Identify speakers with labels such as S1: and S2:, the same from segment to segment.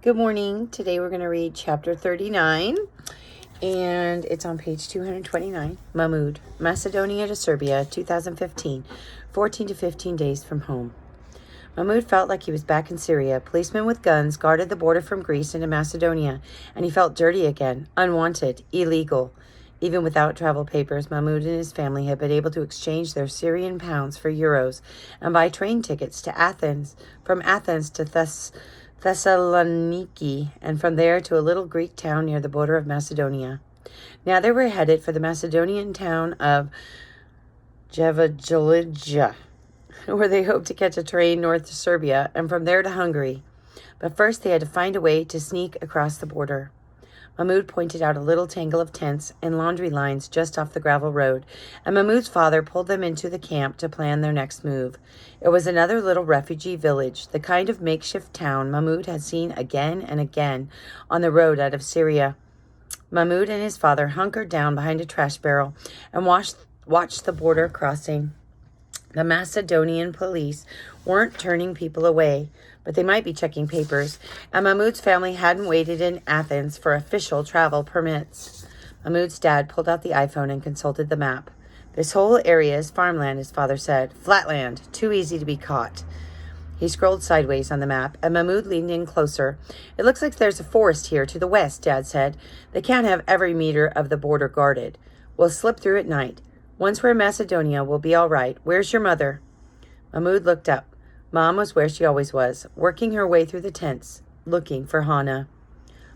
S1: Good morning. Today we're going to read chapter 39, and it's on page 229. Mahmud, Macedonia to Serbia, 2015, 14 to 15 days from home. Mahmud felt like he was back in Syria. Policemen with guns guarded the border from Greece into Macedonia, and he felt dirty again, unwanted, illegal. Even without travel papers, Mahmud and his family had been able to exchange their Syrian pounds for euros and buy train tickets to Athens, from Athens to Thessaloniki, and from there to a little Greek town near the border of Macedonia. Now they were headed for the Macedonian town of Jevgelija, where they hoped to catch a train north to Serbia and from there to Hungary. But first they had to find a way to sneak across the border. Mahmud pointed out a little tangle of tents and laundry lines just off the gravel road, and Mahmud's father pulled them into the camp to plan their next move. It was another little refugee village, the kind of makeshift town Mahmud had seen again and again on the road out of Syria. Mahmud and his father hunkered down behind a trash barrel and watched the border crossing. The Macedonian police weren't turning people away, but they might be checking papers, and Mahmud's family hadn't waited in Athens for official travel permits. Mahmud's dad pulled out the iPhone and consulted the map. This whole area is farmland, his father said. Flatland, too easy to be caught. He scrolled sideways on the map, and Mahmud leaned in closer. It looks like there's a forest here to the west, Dad said. They can't have every meter of the border guarded. We'll slip through at night. Once we're in Macedonia, we'll be all right. Where's your mother? Mahmud looked up. Mom was where she always was, working her way through the tents, looking for Hana.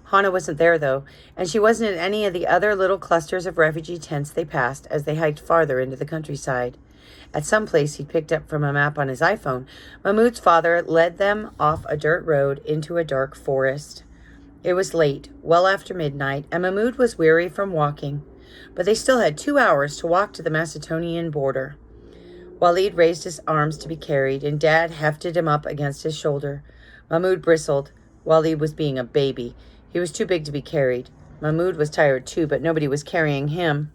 S1: Hana wasn't there, though, and she wasn't in any of the other little clusters of refugee tents they passed as they hiked farther into the countryside. At some place he'd picked up from a map on his iPhone, Mahmud's father led them off a dirt road into a dark forest. It was late, well after midnight, and Mahmud was weary from walking, but they still had 2 hours to walk to the Macedonian border. Walid raised his arms to be carried, and Dad hefted him up against his shoulder. Mahmud bristled. Walid was being a baby. He was too big to be carried. Mahmud was tired too, but nobody was carrying him.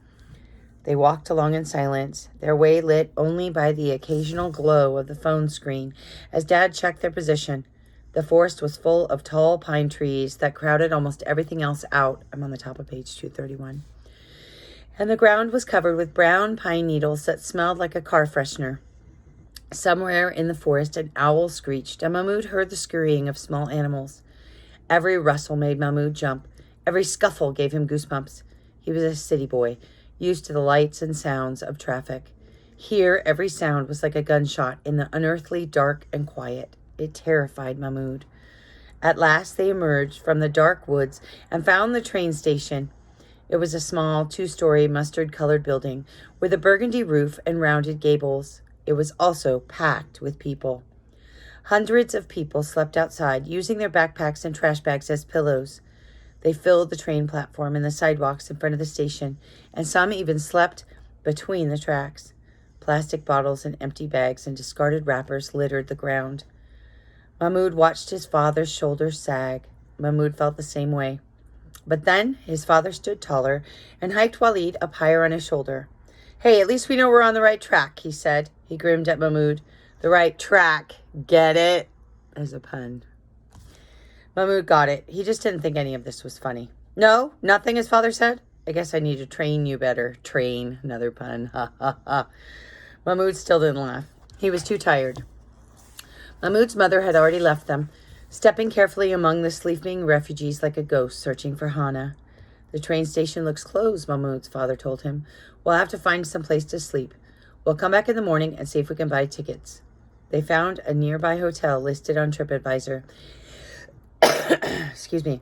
S1: They walked along in silence, their way lit only by the occasional glow of the phone screen as Dad checked their position. The forest was full of tall pine trees that crowded almost everything else out. I'm on the top of page 231. And the ground was covered with brown pine needles that smelled like a car freshener. Somewhere in the forest an owl screeched, and Mahmud heard the scurrying of small animals. Every rustle made Mahmud jump. Every scuffle gave him goosebumps. He was a city boy, used to the lights and sounds of traffic. Here, every sound was like a gunshot in the unearthly dark and quiet. It terrified Mahmud. At last they emerged from the dark woods and found the train station. It was a small, 2-story, mustard-colored building with a burgundy roof and rounded gables. It was also packed with people. Hundreds of people slept outside, using their backpacks and trash bags as pillows. They filled the train platform and the sidewalks in front of the station, and some even slept between the tracks. Plastic bottles and empty bags and discarded wrappers littered the ground. Mahmud watched his father's shoulders sag. Mahmud felt the same way. But then his father stood taller and hiked Walid up higher on his shoulder. Hey, at least we know we're on the right track, he said. He grinned at Mahmud. The right track. Get it? As a pun. Mahmud got it. He just didn't think any of this was funny. No, nothing, his father said. I guess I need to train you better. Train, another pun. Ha, ha, ha. Mahmud still didn't laugh. He was too tired. Mahmud's mother had already left them, stepping carefully among the sleeping refugees like a ghost searching for Hana. The train station looks closed, Mahmud's father told him. We'll have to find some place to sleep. We'll come back in the morning and see if we can buy tickets. They found a nearby hotel listed on TripAdvisor. Excuse me.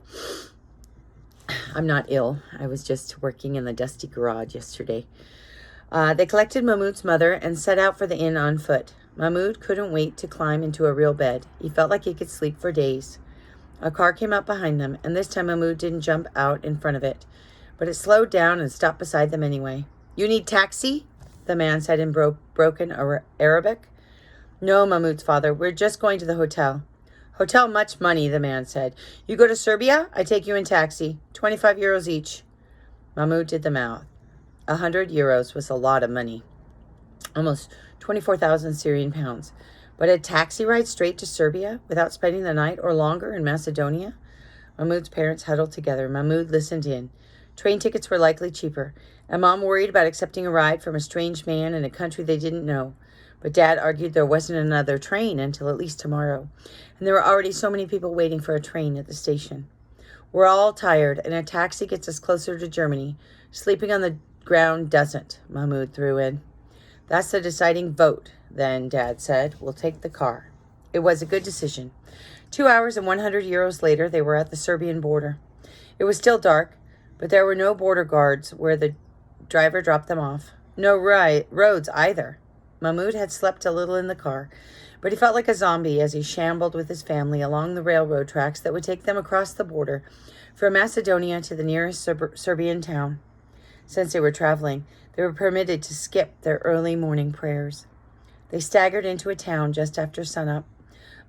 S1: I'm not ill. I was just working in the dusty garage yesterday. They collected Mahmud's mother and set out for the inn on foot. Mahmud couldn't wait to climb into a real bed. He felt like he could sleep for days. A car came up behind them, and this time Mahmud didn't jump out in front of it, but it slowed down and stopped beside them anyway. You need taxi? The man said in broken Arabic. No, Mahmud's father, we're just going to the hotel. Hotel much money, the man said. You go to Serbia? I take you in taxi. 25 euros each. Mahmud did the math. 100 euros was a lot of money. Almost 24,000 Syrian pounds. But a taxi ride straight to Serbia without spending the night or longer in Macedonia? Mahmoud's parents huddled together. Mahmoud listened in. Train tickets were likely cheaper, and Mom worried about accepting a ride from a strange man in a country they didn't know. But Dad argued there wasn't another train until at least tomorrow, and there were already so many people waiting for a train at the station. We're all tired, and a taxi gets us closer to Germany. Sleeping on the ground doesn't, Mahmoud threw in. That's the deciding vote, then, Dad said. We'll take the car. It was a good decision. 2 hours and 100 euros later, they were at the Serbian border. It was still dark, but there were no border guards where the driver dropped them off. No roads either. Mahmoud had slept a little in the car, but he felt like a zombie as he shambled with his family along the railroad tracks that would take them across the border from Macedonia to the nearest Serbian town. Since they were traveling, they were permitted to skip their early morning prayers. They staggered into a town just after sunup.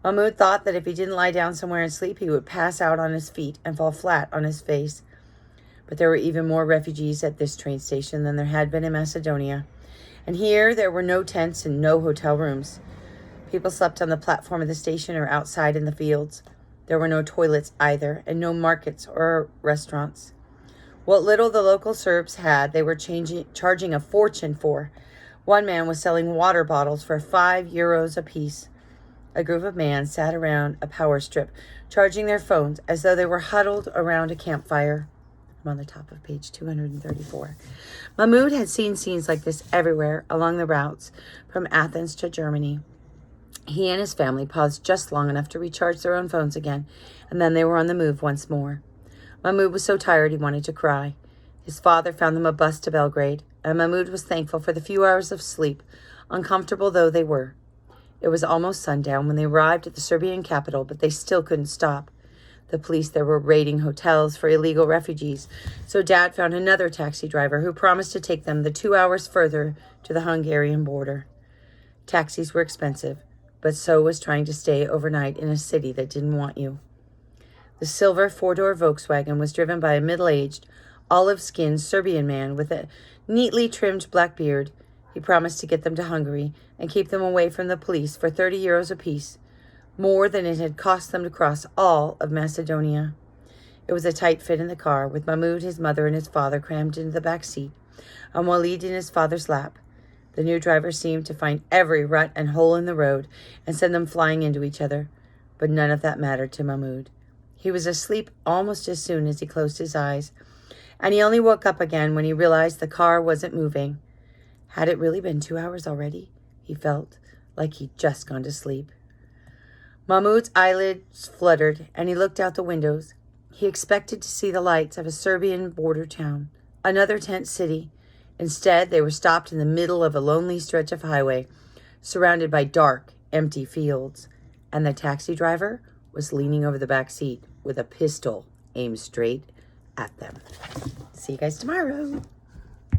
S1: Mahmoud thought that if he didn't lie down somewhere and sleep, he would pass out on his feet and fall flat on his face. But there were even more refugees at this train station than there had been in Macedonia. And here there were no tents and no hotel rooms. People slept on the platform of the station or outside in the fields. There were no toilets either, and no markets or restaurants. What little the local Serbs had, they were charging a fortune for. One man was selling water bottles for 5 euros apiece. A group of men sat around a power strip, charging their phones as though they were huddled around a campfire. I'm on the top of page 234. Mahmoud had seen scenes like this everywhere along the routes from Athens to Germany. He and his family paused just long enough to recharge their own phones again, and then they were on the move once more. Mahmoud was so tired he wanted to cry. His father found them a bus to Belgrade, and Mahmoud was thankful for the few hours of sleep, uncomfortable though they were. It was almost sundown when they arrived at the Serbian capital, but they still couldn't stop. The police there were raiding hotels for illegal refugees, so Dad found another taxi driver who promised to take them the 2 hours further to the Hungarian border. Taxis were expensive, but so was trying to stay overnight in a city that didn't want you. The silver four-door Volkswagen was driven by a middle-aged, olive-skinned Serbian man with a neatly trimmed black beard. He promised to get them to Hungary and keep them away from the police for 30 euros apiece, more than it had cost them to cross all of Macedonia. It was a tight fit in the car, with Mahmoud, his mother, and his father crammed into the back seat, and Walid in his father's lap. The new driver seemed to find every rut and hole in the road and send them flying into each other, but none of that mattered to Mahmoud. He was asleep almost as soon as he closed his eyes, and he only woke up again when he realized the car wasn't moving. Had it really been 2 hours already? He felt like he'd just gone to sleep. Mahmoud's eyelids fluttered, and he looked out the windows. He expected to see the lights of a Serbian border town, another tent city. Instead, they were stopped in the middle of a lonely stretch of highway, surrounded by dark, empty fields, and the taxi driver was leaning over the back seat with a pistol aimed straight at them. See you guys tomorrow.